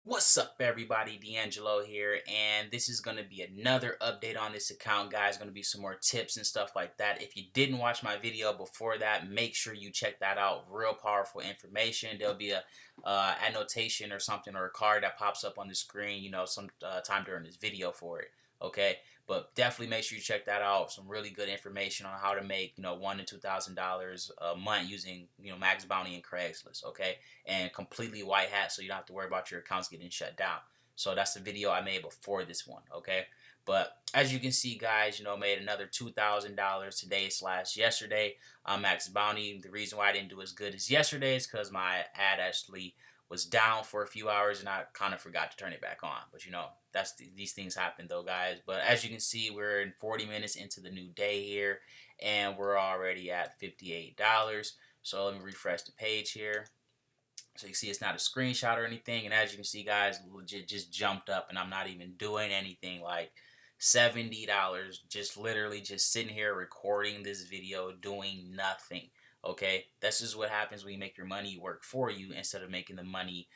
What's up, everybody? DeAngelo here, and this is going to be another update on this account, guys. Going to be some more tips and stuff like that. If you didn't watch my video before that, make sure you check that out. Real powerful information. There'll be a annotation or something, or a card that pops up on the screen, some time during this video for it. Okay, but definitely make sure you check that out. Some really good information on how to make $1,000 to $2,000 a month using Max Bounty and Craigslist. Okay, and completely white hat, so you don't have to worry about your accounts getting shut down. So that's the video I made before this one. Okay, but as you can see, guys, made another $2,000 today slash yesterday on Max Bounty. The reason why I didn't do as good as yesterday is because my ad actually was down for a few hours and I kind of forgot to turn it back on. But these things happen though, guys. But as you can see, we're in 40 minutes into the new day here and we're already at $58. So let me refresh the page here. So you see it's not a screenshot or anything. And as you can see, guys, legit just jumped up and I'm not even doing anything. Like $70, just literally just sitting here recording this video, doing nothing. Okay, this is what happens when you make your money work for you instead of making the money,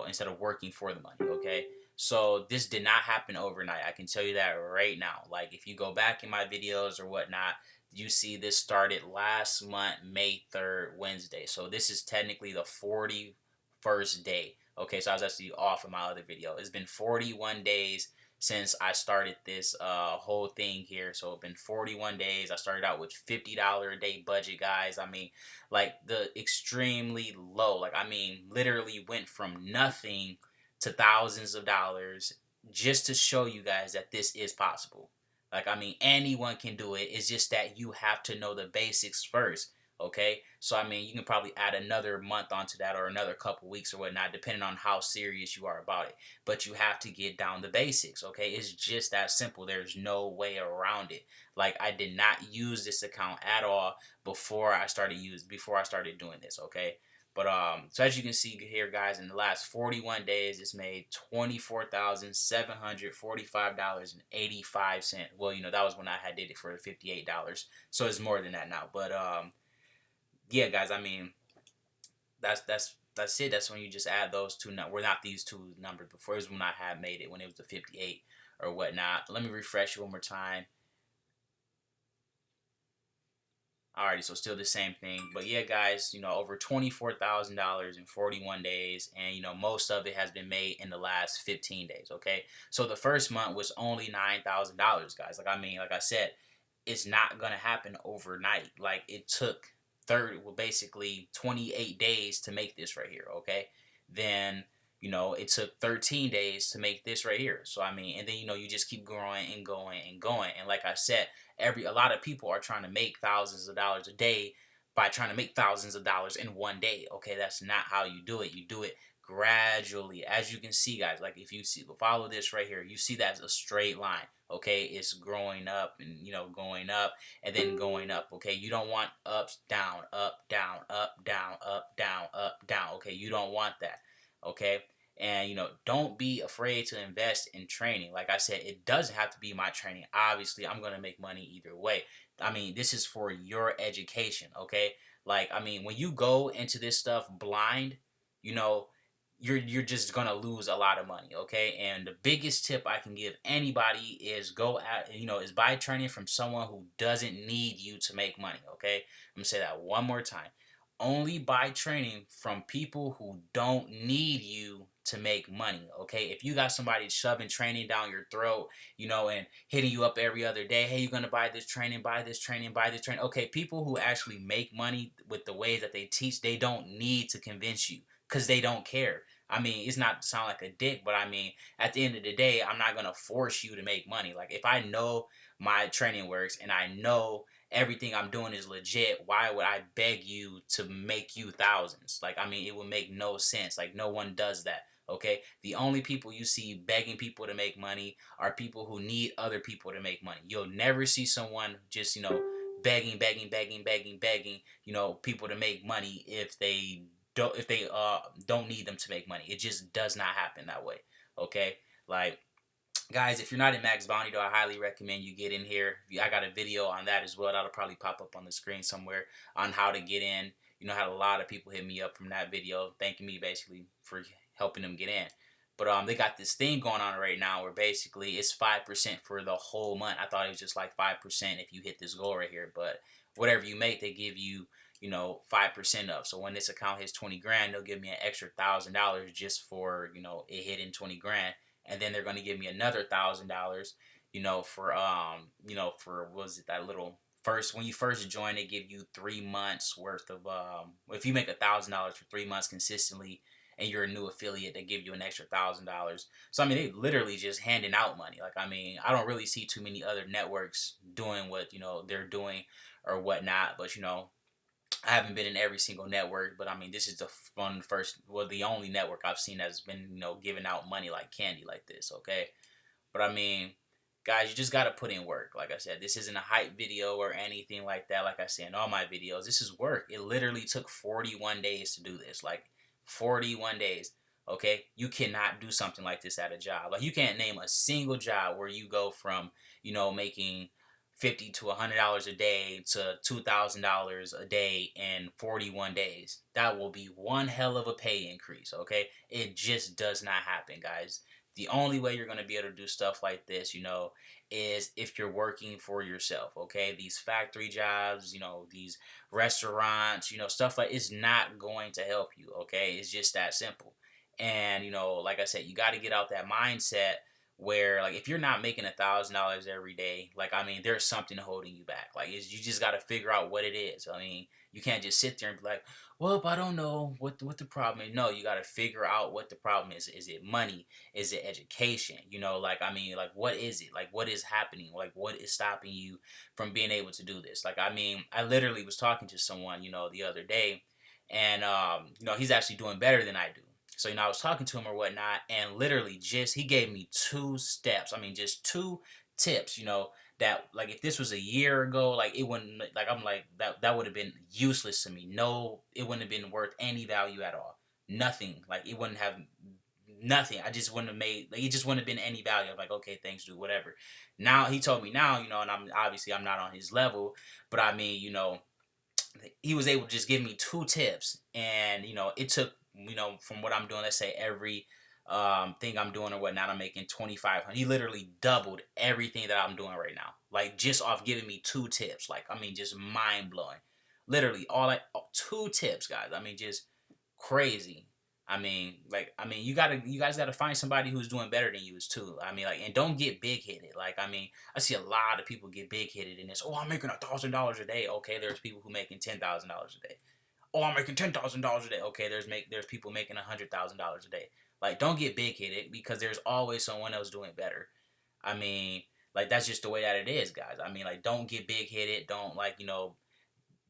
instead of working for the money. Okay, so this did not happen overnight. I can tell you that right now. Like if you go back in my videos or whatnot, you see this started last month, May 3rd, Wednesday. So this is technically the 41st day. Okay, so I was actually off of my other video. It's been 41 days since I started this whole thing here. So it's been 41 days. I started out with $50 a day budget, guys. I mean, like the extremely low. Like, I mean, literally went from nothing to thousands of dollars just to show you guys that this is possible. Like, I mean, anyone can do it. It's just that you have to know the basics first. Okay, so I mean, you can probably add another month onto that or another couple weeks or whatnot, depending on how serious you are about it. But you have to get down the basics. Okay, it's just that simple. There's no way around it. Like I did not use this account at all before I started doing this. Okay. But so as you can see here, guys, in the last 41 days, it's made $24,745.85. Well, that was when I had did it for $58, so it's more than that now. But yeah, guys, I mean, that's it. That's when you just add those two. We're not these two numbers before. It was when I had made it when it was the 58 or whatnot. Let me refresh it one more time. Alrighty, so still the same thing. But yeah, guys, over $24,000 in 41 days. And, most of it has been made in the last 15 days, okay? So the first month was only $9,000, guys. Like, I mean, like I said, it's not going to happen overnight. Like, it took basically 28 days to make this right here, okay? Then it took 13 days to make this right here. So I mean, and then you just keep growing and going and going. And like I said, a lot of people are trying to make thousands of dollars a day by trying to make thousands of dollars in one day. Okay, that's not how you do it. You do it gradually. As you can see, guys, like if you follow this right here, you see that's a straight line. Okay, it's growing up and going up and then going up. Okay, you don't want ups, down, up, down, up, down, up, down, up, down. Okay, you don't want that. Okay, and don't be afraid to invest in training. Like I said, it doesn't have to be my training. Obviously, I'm going to make money either way. I mean, this is for your education. Okay, like I mean, when you go into this stuff blind, you know you're just gonna lose a lot of money. Okay, and the biggest tip I can give anybody is is buy training from someone who doesn't need you to make money. Okay, I'm gonna say that one more time. Only buy training from people who don't need you to make money. Okay, if you got somebody shoving training down your throat, and hitting you up every other day, hey, you're gonna buy this training, buy this training, buy this training. Okay, people who actually make money with the ways that they teach, they don't need to convince you because they don't care. I mean, it's not to sound like a dick, but I mean, at the end of the day, I'm not gonna force you to make money. Like if I know my training works and I know everything I'm doing is legit, why would I beg you to make you thousands? Like, I mean, it would make no sense. Like, no one does that. Okay, the only people you see begging people to make money are people who need other people to make money. You'll never see someone just begging, people to make money if they don't need them to make money. It just does not happen that way. Okay, like guys, if you're not in Max Bounty, though, I highly recommend you get in here. I got a video on that as well. That'll probably pop up on the screen somewhere on how to get in. Had a lot of people hit me up from that video thanking me basically for helping them get in. But they got this thing going on right now where basically it's 5% for the whole month. I thought it was just like 5% if you hit this goal right here, but whatever you make, they give you 5% of. So when this account hits 20 grand, they'll give me an extra $1,000 just for it hitting 20 grand, and then they're going to give me another $1,000, for what was it, that little first, when you first join, they give you 3 months worth of if you make $1,000 for 3 months consistently and you're a new affiliate, they give you an extra $1,000. So I mean, they literally just handing out money. Like, I mean, I don't really see too many other networks doing what they're doing or whatnot. But I haven't been in every single network, but I mean, this is the only network I've seen that's been giving out money like candy like this. Okay, but I mean, guys, you just got to put in work. Like I said, this isn't a hype video or anything like that. Like I say in all my videos, this is work. It literally took 41 days to do this. Like 41 days. Okay, you cannot do something like this at a job. Like, you can't name a single job where you go from making $50 to $100 a day to $2,000 a day in 41 days. That will be one hell of a pay increase. Okay, it just does not happen, guys. The only way you're going to be able to do stuff like this, is if you're working for yourself. Okay, these factory jobs, these restaurants, stuff like, it's not going to help you. Okay, it's just that simple. And like I said, you got to get out that mindset where, like, if you're not making $1,000 every day, like, I mean, there's something holding you back. Like, you just got to figure out what it is. I mean, you can't just sit there and be like, well, I don't know what the problem is. No, you got to figure out what the problem is. Is it money? Is it education? Like, I mean, like, what is it? Like, what is happening? Like, what is stopping you from being able to do this? Like, I mean, I literally was talking to someone, the other day, and he's actually doing better than I do. So, I was talking to him or whatnot, and literally just, he gave me 2 steps. I mean, just 2 tips, that, like, if this was a year ago, like, it wouldn't, like, I'm like, that would have been useless to me. No, it wouldn't have been worth any value at all. Nothing. Like, it wouldn't have nothing. I just wouldn't have made, like, it just wouldn't have been any value. I'm like, okay, thanks, dude, whatever. Now, he told me now, and I'm not on his level, but I mean, he was able to just give me 2 tips, and it took, from what I'm doing, let's say every thing I'm doing or whatnot, I'm making 2,500. He literally doubled everything that I'm doing right now, like, just off giving me 2 tips. Like, I mean, just mind blowing. Literally, 2 tips, guys. I mean, just crazy. I mean, like, I mean, you guys gotta find somebody who's doing better than you is too. I mean, like, and don't get big headed. Like, I mean, I see a lot of people get big headed in this. Oh, I'm making $1,000 a day. Okay, there's people who making $10,000 a day. Oh, I'm making $10,000 a day. Okay, there's people making $100,000 a day. Like, don't get big headed, because there's always someone else doing better. I mean, like, that's just the way that it is, guys. I mean, like, don't get big headed. Don't, like,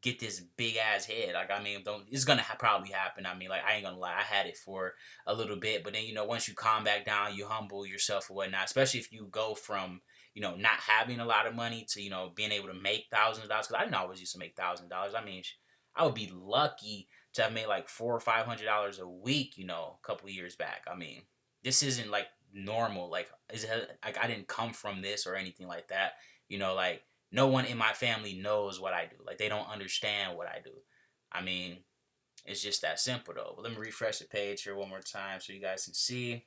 get this big ass head. Like, I mean, don't, it's gonna probably happen. I mean, like, I ain't gonna lie, I had it for a little bit, but then once you calm back down, you humble yourself or whatnot. Especially if you go from not having a lot of money to being able to make thousands of dollars. Because I didn't always used to make $1,000. I mean, I would be lucky to have made like $400 or $500 a week. A couple of years back. I mean, this isn't like normal. Like, like, I didn't come from this or anything like that. Like, no one in my family knows what I do. Like, they don't understand what I do. I mean, it's just that simple, though. But let me refresh the page here one more time so you guys can see.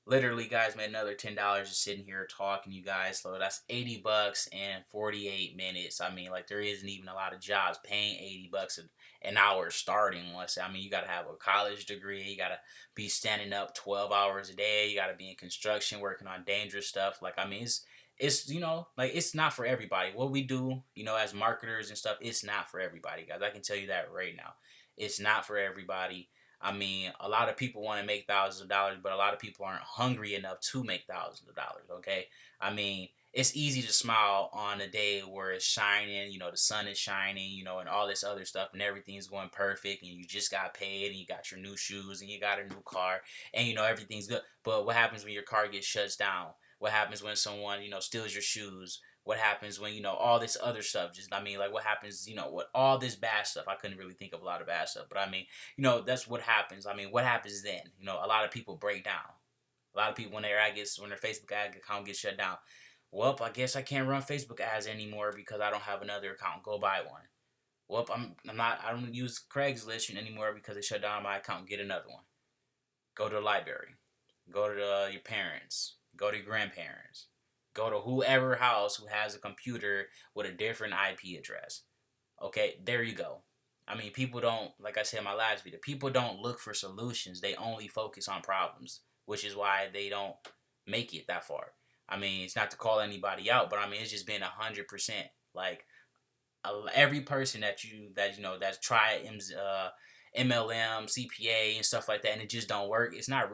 Literally, guys, made another $10 just sitting here talking to you guys. So that's $80 in 48 minutes. I mean, like, there isn't even a lot of jobs paying $80 an hour starting. Let's say, I mean, you got to have a college degree. You got to be standing up 12 hours a day. You got to be in construction working on dangerous stuff. Like, I mean, it's like, it's not for everybody. What we do, as marketers and stuff, it's not for everybody, guys. I can tell you that right now. It's not for everybody. I mean, a lot of people want to make thousands of dollars, but a lot of people aren't hungry enough to make thousands of dollars. Okay, I mean, it's easy to smile on a day where it's shining, the sun is shining, and all this other stuff, and everything's going perfect, and you just got paid, and you got your new shoes, and you got a new car, and everything's good. But what happens when your car gets shut down? What happens when someone steals your shoes? What happens when all this other stuff? Just, I mean, like, what happens with all this bad stuff? I couldn't really think of a lot of bad stuff, but I mean, that's what happens. I mean, what happens then? A lot of people break down. A lot of people, when their Facebook ad account gets shut down, well, I guess I can't run Facebook ads anymore because I don't have another account. Go buy one. Well, I don't use Craigslist anymore because they shut down my account. Get another one. Go to the library. Go to your parents. Go to your grandparents. Go to whoever house who has a computer with a different IP address. Okay, there you go. I mean, people don't, like I said in my last video, people don't look for solutions. They only focus on problems, which is why they don't make it that far. I mean, it's not to call anybody out, but I mean, it's just been 100%. Like, every person that's tried MLM, CPA, and stuff like that, and it just don't work. It's not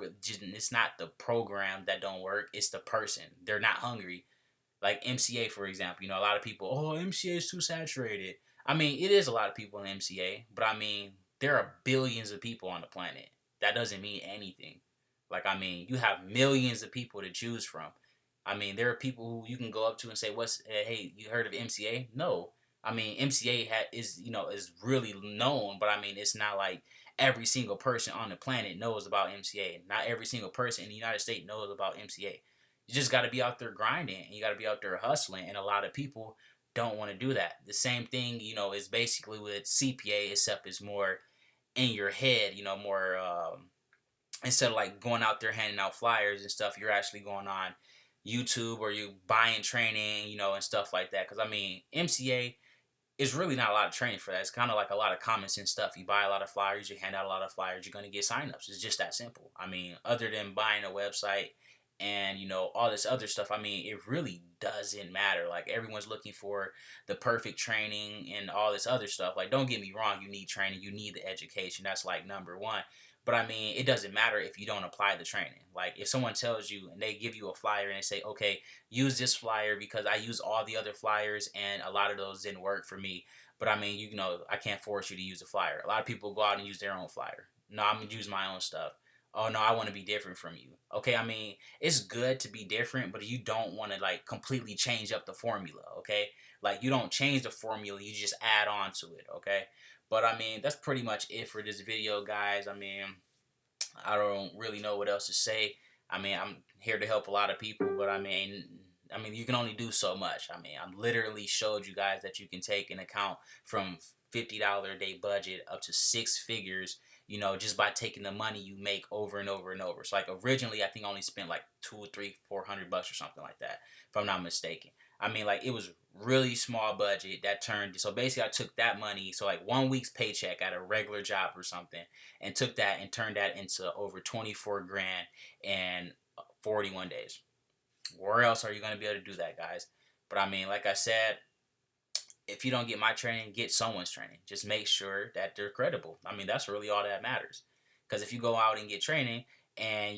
the program that don't work. It's the person. They're not hungry. Like MCA, for example, a lot of people, oh, MCA is too saturated. I mean, it is a lot of people in MCA, but I mean, there are billions of people on the planet. That doesn't mean anything. Like, I mean, you have millions of people to choose from. I mean, there are people who you can go up to and say, hey, you heard of MCA? No. I mean, MCA is really known, but I mean, it's not like every single person on the planet knows about MCA. Not every single person in the United States knows about MCA. You just got to be out there grinding, and you got to be out there hustling, and a lot of people don't want to do that. The same thing, is basically with CPA, except it's more in your head, more instead of like going out there handing out flyers and stuff, you're actually going on YouTube or you buying training, and stuff like that. Because I mean, MCA is really not a lot of training for that. It's kind of like a lot of common sense stuff. You buy a lot of flyers, you hand out a lot of flyers, you're going to get signups. It's just that simple. I mean, other than buying a website and all this other stuff, I mean, it really doesn't matter. Like, everyone's looking for the perfect training and all this other stuff. Like, don't get me wrong, you need training, you need the education. That's like number one. But I mean, it doesn't matter if you don't apply the training. Like, if someone tells you and they give you a flyer and they say, okay, use this flyer because I use all the other flyers and a lot of those didn't work for me. But I mean, I can't force you to use a flyer. A lot of people go out and use their own flyer. No, I'm going to use my own stuff. Oh, no, I want to be different from you. Okay, I mean, it's good to be different, but you don't want to, like, completely change up the formula, okay? Like, you don't change the formula, you just add on to it, okay? But, I mean, that's pretty much it for this video, guys. I mean, I don't really know what else to say. I mean, I'm here to help a lot of people, but I mean, you can only do so much. I mean, I literally showed you guys that you can take an account from $50 a day budget up to six figures, just by taking the money you make over and over and over. So, like, originally, I think I only spent like $200, $300, $400 or something like that, if I'm not mistaken. I mean, like, it was really small budget that turned. So basically, I took that money, so like 1 week's paycheck at a regular job or something, and took that and turned that into over 24 grand in 41 days. Where else are you going to be able to do that, guys? But I mean, like I said, if you don't get my training, get someone's training. Just make sure that they're credible. I mean, that's really all that matters. Because if you go out and get training and,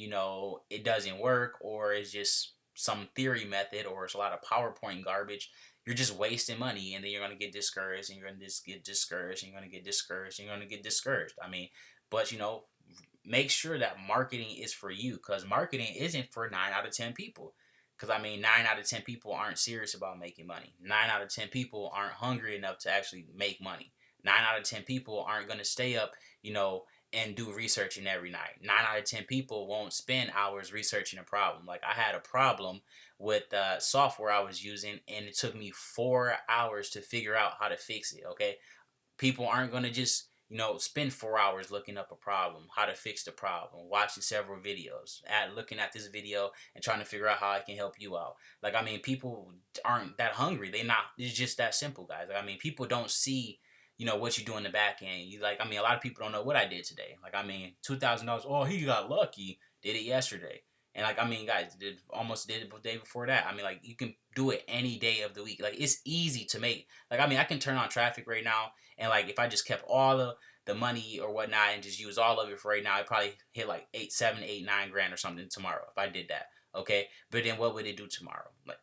it doesn't work, or it's just some theory method, or it's a lot of PowerPoint garbage, you're just wasting money, and then you're going to get discouraged, and you're going to just get discouraged, and you're going to get discouraged, and you're going to get discouraged. I mean, but, make sure that marketing is for you, because marketing isn't for 9 out of 10 people. Because, I mean, 9 out of 10 people aren't serious about making money. 9 out of 10 people aren't hungry enough to actually make money. 9 out of 10 people aren't going to stay up, and do researching every night. 9 out of 10 people won't spend hours researching a problem. Like, I had a problem with the software I was using, and it took me 4 hours to figure out how to fix it, okay? People aren't going to just spend 4 hours looking up a problem, how to fix the problem, watching several videos, looking at this video and trying to figure out how I can help you out. Like, I mean, people aren't that hungry. It's just that simple, guys. Like, I mean, people don't see, what you do in the back end. A lot of people don't know what I did today. Like, I mean, $2,000, oh, he got lucky, did it yesterday. And, like, I mean, guys, almost did it the day before that. I mean, like, you can do it any day of the week. Like, it's easy to make. Like, I mean, I can turn on traffic right now, and, like, if I just kept all the money or whatnot and just use all of it for right now, I'd probably hit, like, 7, 8, 9 grand or something tomorrow if I did that, okay? But then what would it do tomorrow? Like,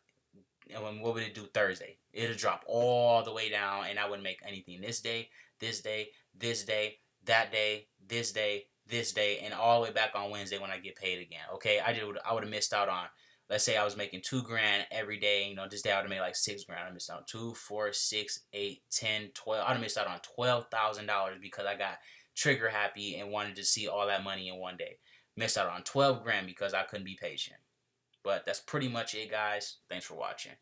and what would it do Thursday? It'll drop all the way down, and I wouldn't make anything this day, this day, this day, that day, this day, this day, and all the way back on Wednesday when I get paid again. Okay, I would have missed out on, let's say I was making 2 grand every day. This day I would have made like 6 grand. I missed out on 2, 4, 6, 8, 10, 12. I would have missed out on $12,000 because I got trigger happy and wanted to see all that money in one day. Missed out on 12 grand because I couldn't be patient. But that's pretty much it, guys. Thanks for watching.